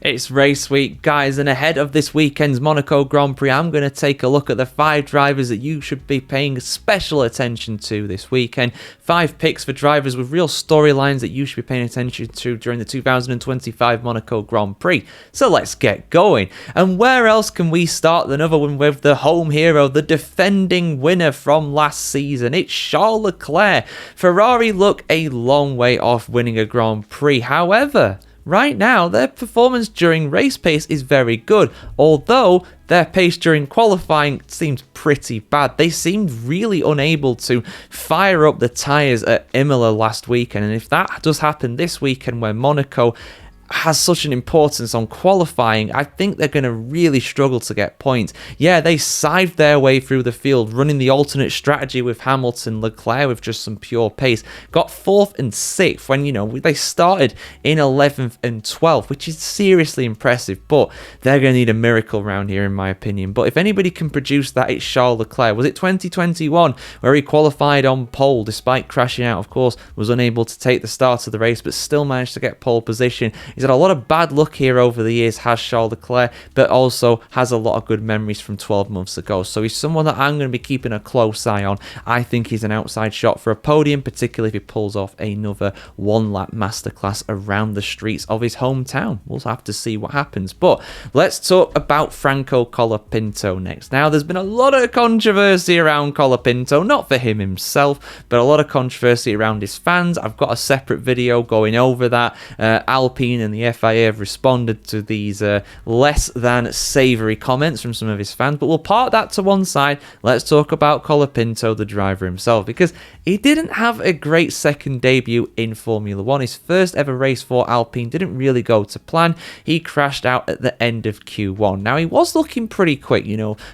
It's race week, guys, and ahead of this weekend's Monaco Grand Prix, I'm going to take a look at the 5 drivers that you should be paying special attention to this weekend. 5 picks for drivers with real storylines that you should be paying attention to during the 2025 Monaco Grand Prix. So let's get going. And where else can we start than other one with the home hero, the defending winner from last season? It's Charles Leclerc. Ferrari look a long way off winning a Grand Prix. However, right now, their performance during race pace is very good, although their pace during qualifying seems pretty bad. They seemed really unable to fire up the tyres at Imola last weekend, and if that does happen this weekend where Monaco has such an importance on qualifying, I think they're going to really struggle to get points. Yeah, they scythed their way through the field, running the alternate strategy with Hamilton, Leclerc with just some pure pace. Got 4th and 6th when, they started in 11th and 12th, which is seriously impressive, but they're going to need a miracle around here, in my opinion. But if anybody can produce that, it's Charles Leclerc. Was it 2021 where he qualified on pole despite crashing out, of course, was unable to take the start of the race, but still managed to get pole position? He's had a lot of bad luck here over the years, has Charles Leclerc, but also has a lot of good memories from 12 months ago. So he's someone that I'm going to be keeping a close eye on. I think he's an outside shot for a podium, particularly if he pulls off another one-lap masterclass around the streets of his hometown. We'll have to see what happens. But let's talk about Franco Colapinto next. Now, there's been a lot of controversy around Colapinto, not for him himself, but a lot of controversy around his fans. I've got a separate video going over that. Alpine and the FIA have responded to these less than savoury comments from some of his fans, but we'll park that to one side. Let's talk about Colapinto, the driver himself, because he didn't have a great second debut in Formula 1. His first ever race for Alpine didn't really go to plan. He crashed out at the end of Q1. Now, he was looking pretty quick,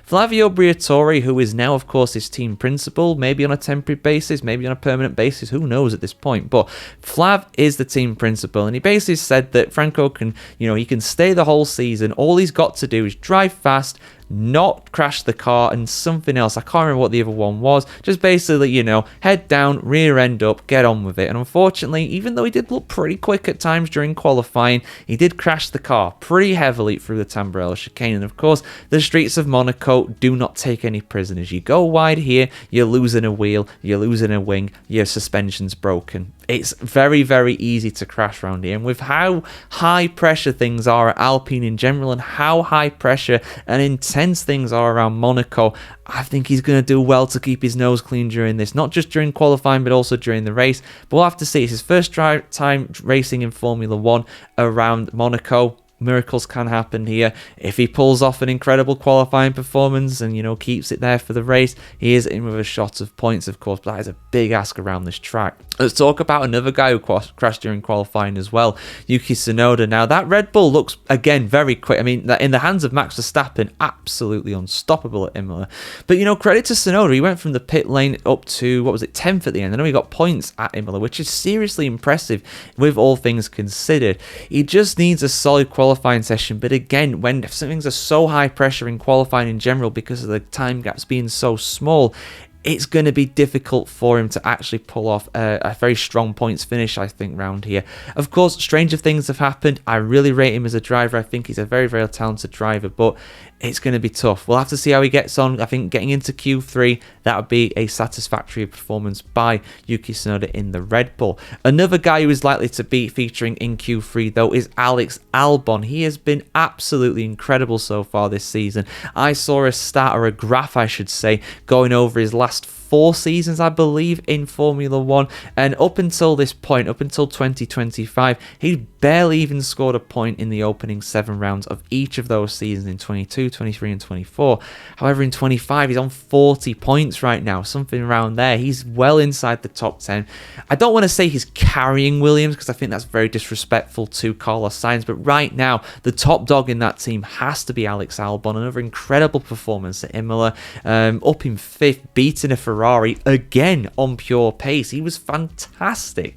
Flavio Briatore, who is now, of course, his team principal, maybe on a temporary basis, maybe on a permanent basis, who knows at this point, but Flav is the team principal, and he basically said that Franco can, he can stay the whole season. All he's got to do is drive fast, not crash the car, and something else. I can't remember what the other one was. Just basically, head down, rear end up, get on with it. And unfortunately, even though he did look pretty quick at times during qualifying, he did crash the car pretty heavily through the Tamburello chicane. And of course, the streets of Monaco do not take any prisoners. You go wide here, you're losing a wheel, you're losing a wing, your suspension's broken. It's very, very easy to crash around here. And with how high pressure things are at Alpine in general, and how high pressure and intense things are around Monaco, I think he's going to do well to keep his nose clean during this. Not just during qualifying, but also during the race. But we'll have to see. It's his first time racing in Formula 1 around Monaco. Miracles can happen here. If he pulls off an incredible qualifying performance and, keeps it there for the race, he is in with a shot of points, of course, but that is a big ask around this track. Let's talk about another guy who crashed during qualifying as well, Yuki Tsunoda. Now, that Red Bull looks, again, very quick. I mean, in the hands of Max Verstappen, absolutely unstoppable at Imola. But, credit to Tsunoda. He went from the pit lane up to, 10th at the end. I know he got points at Imola, which is seriously impressive with all things considered. He just needs a solid qualifying session, but again, when things are so high pressure in qualifying in general because of the time gaps being so small, it's going to be difficult for him to actually pull off a very strong points finish, I think, round here. Of course, stranger things have happened. I really rate him as a driver. I think he's a very, very talented driver, but it's going to be tough. We'll have to see how he gets on. I think getting into Q3, that would be a satisfactory performance by Yuki Tsunoda in the Red Bull. Another guy who is likely to be featuring in Q3, though, is Alex Albon. He has been absolutely incredible so far this season. I saw a stat, or a graph, I should say, going over his last 4 seasons, I believe, in Formula 1, and up until this point, up until 2025, he barely even scored a point in the opening 7 rounds of each of those seasons in 22, 23 and 24. However, in 25, he's on 40 points right now, something around there. He's well inside the top 10. I don't want to say he's carrying Williams, because I think that's very disrespectful to Carlos Sainz, but right now, the top dog in that team has to be Alex Albon. Another incredible performance at Imola, up in 5th, beating a Ferrari Ferrari again on pure pace. He was fantastic.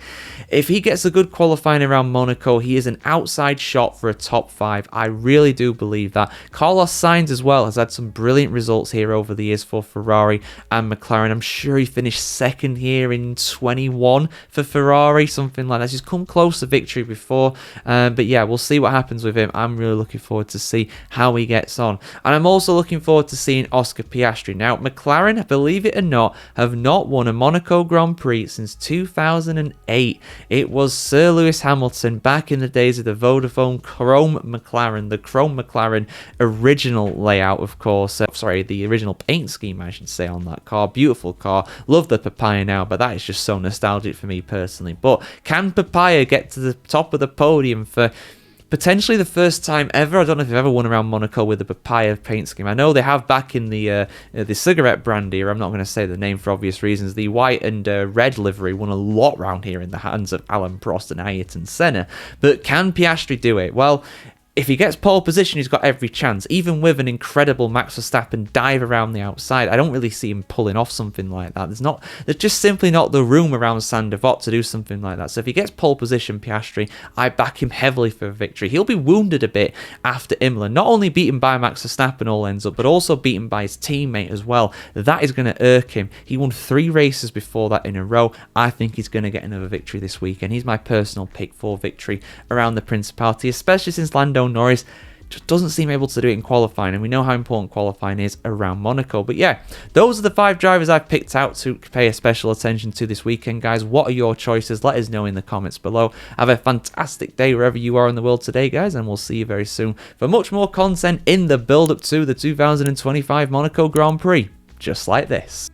If he gets a good qualifying around Monaco, he is an outside shot for a top 5. I really do believe that. Carlos Sainz as well has had some brilliant results here over the years for Ferrari and McLaren. I'm sure he finished second here in 21 for Ferrari, something like that. He's come close to victory before, but yeah, we'll see what happens with him. I'm really looking forward to see how he gets on. And I'm also looking forward to seeing Oscar Piastri. Now, McLaren, believe it or not, have not won a Monaco Grand Prix since 2008. It was Sir Lewis Hamilton back in the days of the Vodafone Chrome McLaren, the Chrome McLaren original layout, of course. The original paint scheme, I should say, on that car. Beautiful car. Love the Papaya now, but that is just so nostalgic for me personally. But can Papaya get to the top of the podium for potentially the first time ever? I don't know if they've ever won around Monaco with the Papaya paint scheme. I know they have back in the cigarette brand here. I'm not going to say the name for obvious reasons. The white and red livery won a lot round here in the hands of Alan Prost and Ayrton Senna. But can Piastri do it? Well, if he gets pole position, he's got every chance. Even with an incredible Max Verstappen dive around the outside, I don't really see him pulling off something like that. There's just simply not the room around Sainte Devote to do something like that. So if he gets pole position, Piastri, I back him heavily for a victory. He'll be wounded a bit after Imola. Not only beaten by Max Verstappen all ends up, but also beaten by his teammate as well. That is going to irk him. He won 3 races before that in a row. I think he's going to get another victory this weekend. He's my personal pick for victory around the Principality, especially since Lando Norris just doesn't seem able to do it in qualifying, and we know how important qualifying is around Monaco. But yeah, those are the 5 drivers I've picked out to pay a special attention to this weekend, guys. What are your choices? Let us know in the comments below. Have a fantastic day wherever you are in the world today, guys, and we'll see you very soon for much more content in the build-up to the 2025 Monaco Grand Prix, just like this.